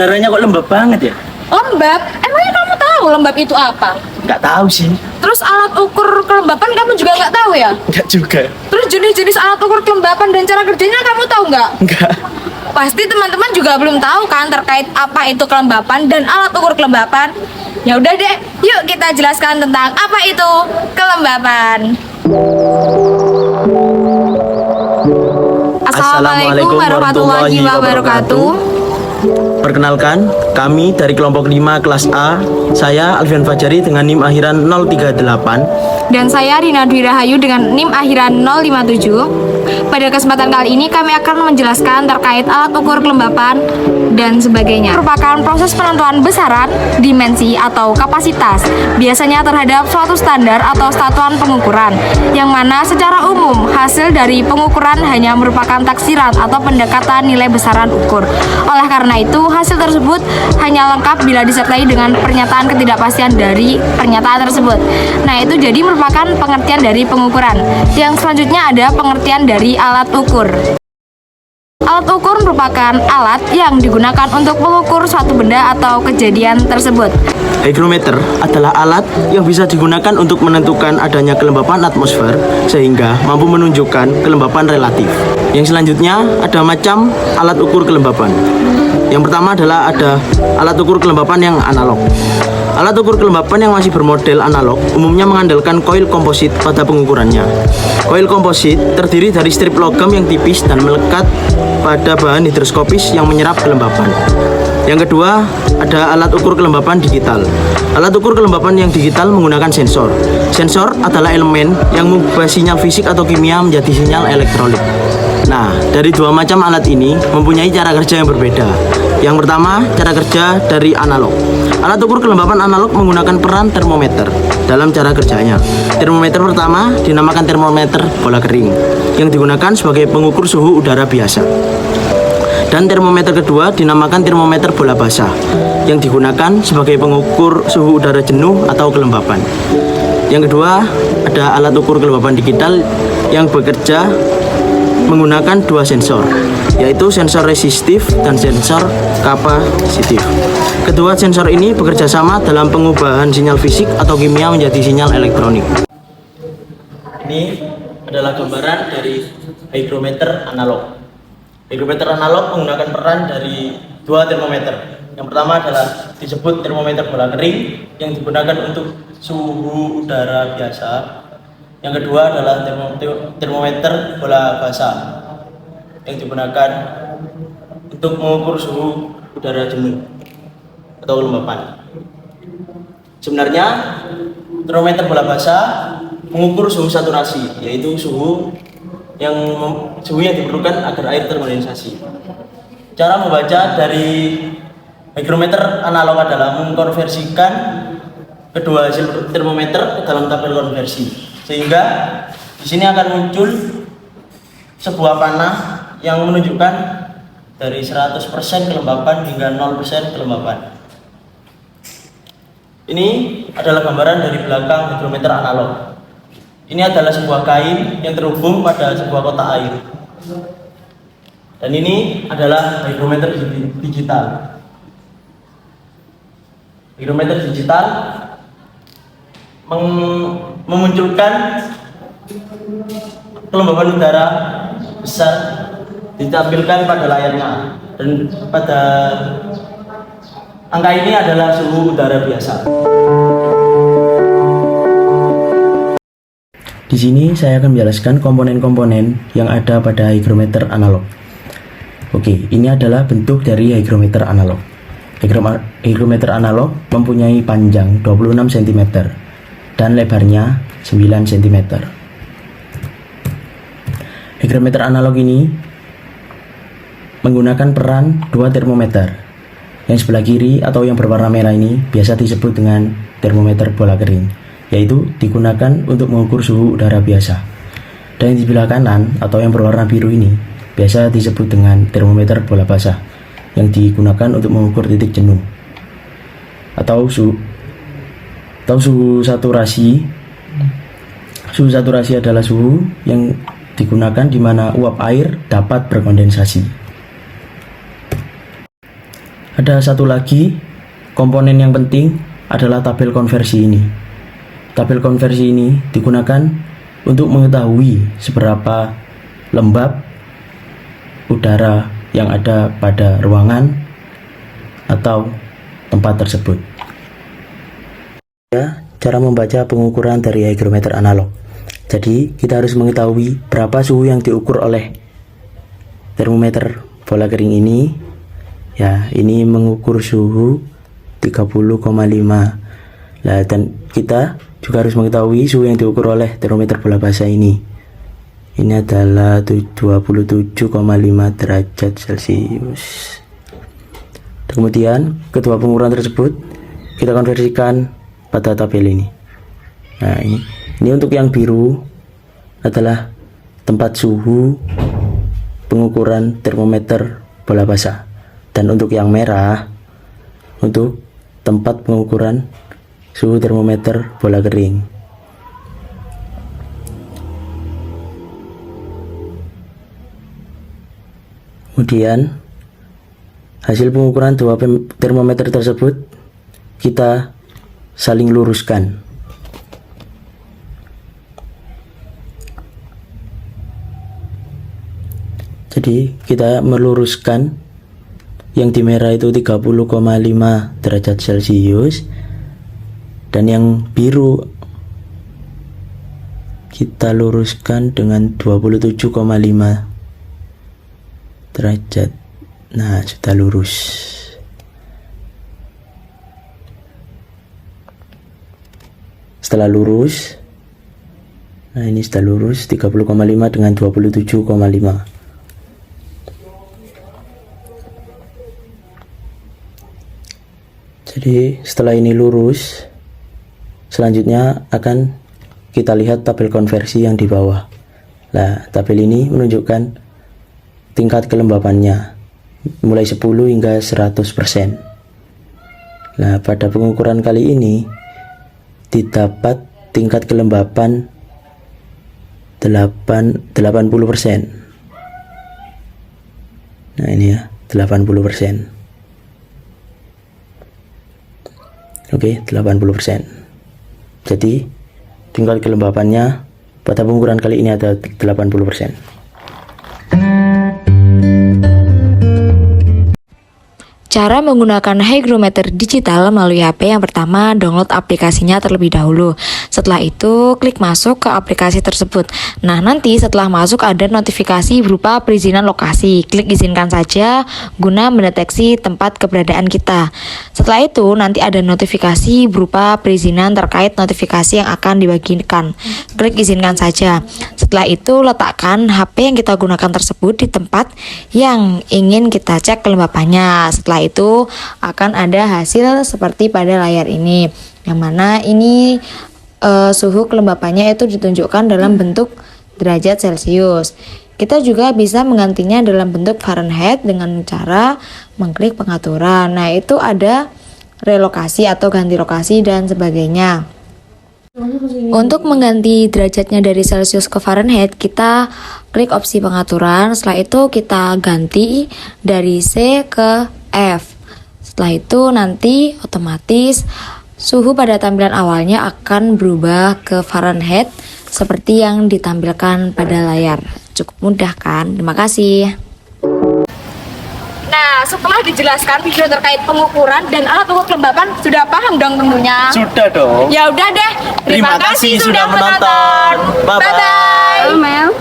udaranya kok lembab banget ya? Lembab? Emangnya kamu tahu lembab itu apa? Nggak tahu sih. Terus alat ukur kelembapan kamu juga nggak tahu ya? Nggak juga. Terus jenis-jenis alat ukur kelembapan dan cara kerjanya kamu tahu nggak? Nggak. Pasti teman-teman juga belum tahu kan terkait apa itu kelembapan dan alat ukur kelembapan. Ya udah deh, yuk kita jelaskan tentang apa itu kelembapan. Assalamualaikum warahmatullahi wabarakatuh. Perkenalkan, kami dari kelompok 5 kelas A. Saya Alfian Fajari dengan NIM akhiran 038. Dan saya Rina Dwi Rahayu dengan NIM akhiran 057. Pada kesempatan kali ini kami akan menjelaskan terkait alat ukur kelembapan dan sebagainya. Merupakan proses penentuan besaran, dimensi atau kapasitas, biasanya terhadap suatu standar atau satuan pengukuran, yang mana secara umum hasil dari pengukuran hanya merupakan taksiran atau pendekatan nilai besaran ukur. Oleh karena itu, hasil tersebut hanya lengkap bila disertai dengan pernyataan ketidakpastian dari pernyataan tersebut. Nah, itu jadi merupakan pengertian dari pengukuran. Yang selanjutnya ada pengertian dari alat ukur. Alat ukur merupakan alat yang digunakan untuk mengukur suatu benda atau kejadian tersebut. Hygrometer adalah alat yang bisa digunakan untuk menentukan adanya kelembapan atmosfer sehingga mampu menunjukkan kelembapan relatif. Yang selanjutnya ada macam alat ukur kelembapan. Yang pertama adalah ada alat ukur kelembapan yang analog. Alat ukur kelembapan yang masih bermodel analog umumnya mengandalkan koil komposit pada pengukurannya. Koil komposit terdiri dari strip logam yang tipis dan melekat pada bahan hidroskopis yang menyerap kelembapan. Yang kedua, ada alat ukur kelembapan digital. Alat ukur kelembapan yang digital menggunakan sensor. Sensor adalah elemen yang mengubah sinyal fisik atau kimia menjadi sinyal elektronik. Nah, dari dua macam alat ini mempunyai cara kerja yang berbeda. Yang pertama, cara kerja dari analog. Alat ukur kelembapan analog menggunakan peran termometer dalam cara kerjanya. Termometer pertama dinamakan termometer bola kering, yang digunakan sebagai pengukur suhu udara biasa. Dan termometer kedua dinamakan termometer bola basah, yang digunakan sebagai pengukur suhu udara jenuh atau kelembapan. Yang kedua, ada alat ukur kelembapan digital yang bekerja menggunakan dua sensor, yaitu sensor resistif dan sensor kapasitif. Kedua sensor ini bekerja sama dalam pengubahan sinyal fisik atau kimia menjadi sinyal elektronik. Ini adalah gambaran dari hygrometer analog. Hygrometer analog menggunakan peran dari dua termometer. Yang pertama adalah disebut termometer bola kering yang digunakan untuk suhu udara biasa. Yang kedua adalah termometer bola basah yang digunakan untuk mengukur suhu udara jenuh atau kelembapan. Sebenarnya termometer bola basah mengukur suhu saturasi, yaitu suhu yang diperlukan agar air terkondensasi. Cara membaca dari hygrometer analog adalah mengkonversikan kedua hasil termometer ke dalam tabel konversi. Sehingga di sini akan muncul sebuah panah yang menunjukkan dari 100% kelembapan hingga 0% kelembapan. Ini adalah gambaran dari belakang hygrometer analog. Ini adalah sebuah kain yang terhubung pada sebuah kotak air. Dan ini adalah hygrometer digital. Hygrometer digital memunculkan kelembapan udara besar ditampilkan pada layarnya, dan pada angka ini adalah suhu udara biasa. Di sini saya akan menjelaskan komponen-komponen yang ada pada hygrometer analog. Oke, ini adalah bentuk dari hygrometer analog. Hygrometer analog mempunyai panjang 26 cm dan lebarnya 9 cm. Hygrometer analog ini menggunakan peran dua termometer. Yang sebelah kiri atau yang berwarna merah ini biasa disebut dengan termometer bola kering, yaitu digunakan untuk mengukur suhu udara biasa. Dan di sebelah kanan atau yang berwarna biru ini biasa disebut dengan termometer bola basah, yang digunakan untuk mengukur titik jenuh atau suhu saturasi. Suhu saturasi adalah suhu yang digunakan di mana uap air dapat berkondensasi. Ada satu lagi komponen yang penting adalah tabel konversi ini. Tabel konversi ini digunakan untuk mengetahui seberapa lembab udara yang ada pada ruangan atau tempat tersebut. Cara membaca pengukuran dari hygrometer analog. Jadi kita harus mengetahui berapa suhu yang diukur oleh termometer bola kering ini. Ya, ini mengukur suhu 30,5. Nah, dan kita juga harus mengetahui suhu yang diukur oleh termometer bola basah ini. Ini adalah 27,5 derajat Celcius. Kemudian kedua pengukuran tersebut kita konversikan pada tabel ini. Nah, ini untuk yang biru adalah tempat suhu pengukuran termometer bola basah, dan untuk yang merah untuk tempat pengukuran suhu termometer bola kering. Kemudian hasil pengukuran dua termometer tersebut kita saling luruskan. Jadi kita meluruskan yang di merah itu 30,5 derajat Celcius, dan yang biru kita luruskan dengan 27,5 derajat. Nah, sudah lurus. Setelah lurus, nah ini sudah lurus 30,5 dengan 27,5. Jadi setelah ini lurus, selanjutnya akan kita lihat tabel konversi yang di bawah. Nah, tabel ini menunjukkan tingkat kelembapannya mulai 10 hingga 100%. Nah, pada pengukuran kali ini didapat tingkat kelembapan 80%. Nah, ini ya, 80%. Oke, 80%. Jadi tingkat kelembapannya pada pengukuran kali ini ada 80%. Cara menggunakan hygrometer digital melalui HP. Yang pertama, download aplikasinya terlebih dahulu. Setelah itu, klik masuk ke aplikasi tersebut. Nah, nanti setelah masuk ada notifikasi berupa perizinan lokasi. Klik izinkan saja guna mendeteksi tempat keberadaan kita. Setelah itu, nanti ada notifikasi berupa perizinan terkait notifikasi yang akan dibagikan. Klik izinkan saja. Setelah itu, letakkan HP yang kita gunakan tersebut di tempat yang ingin kita cek kelembapannya. Setelah itu akan ada hasil seperti pada layar ini, yang mana ini suhu kelembapannya itu ditunjukkan dalam bentuk derajat Celcius. Kita juga bisa menggantinya dalam bentuk Fahrenheit dengan cara mengklik pengaturan. Nah, itu ada relokasi atau ganti lokasi dan sebagainya. Untuk mengganti derajatnya dari Celcius ke Fahrenheit, kita klik opsi pengaturan. Setelah itu kita ganti dari C ke F. Setelah itu nanti otomatis suhu pada tampilan awalnya akan berubah ke Fahrenheit seperti yang ditampilkan pada layar. Cukup mudah kan? Terima kasih. Nah, setelah dijelaskan video terkait pengukuran dan alat ukur kelembapan, sudah paham dong tentunya? Sudah dong. Ya udah deh. Terima kasih sudah menonton. Bye-bye. Mel.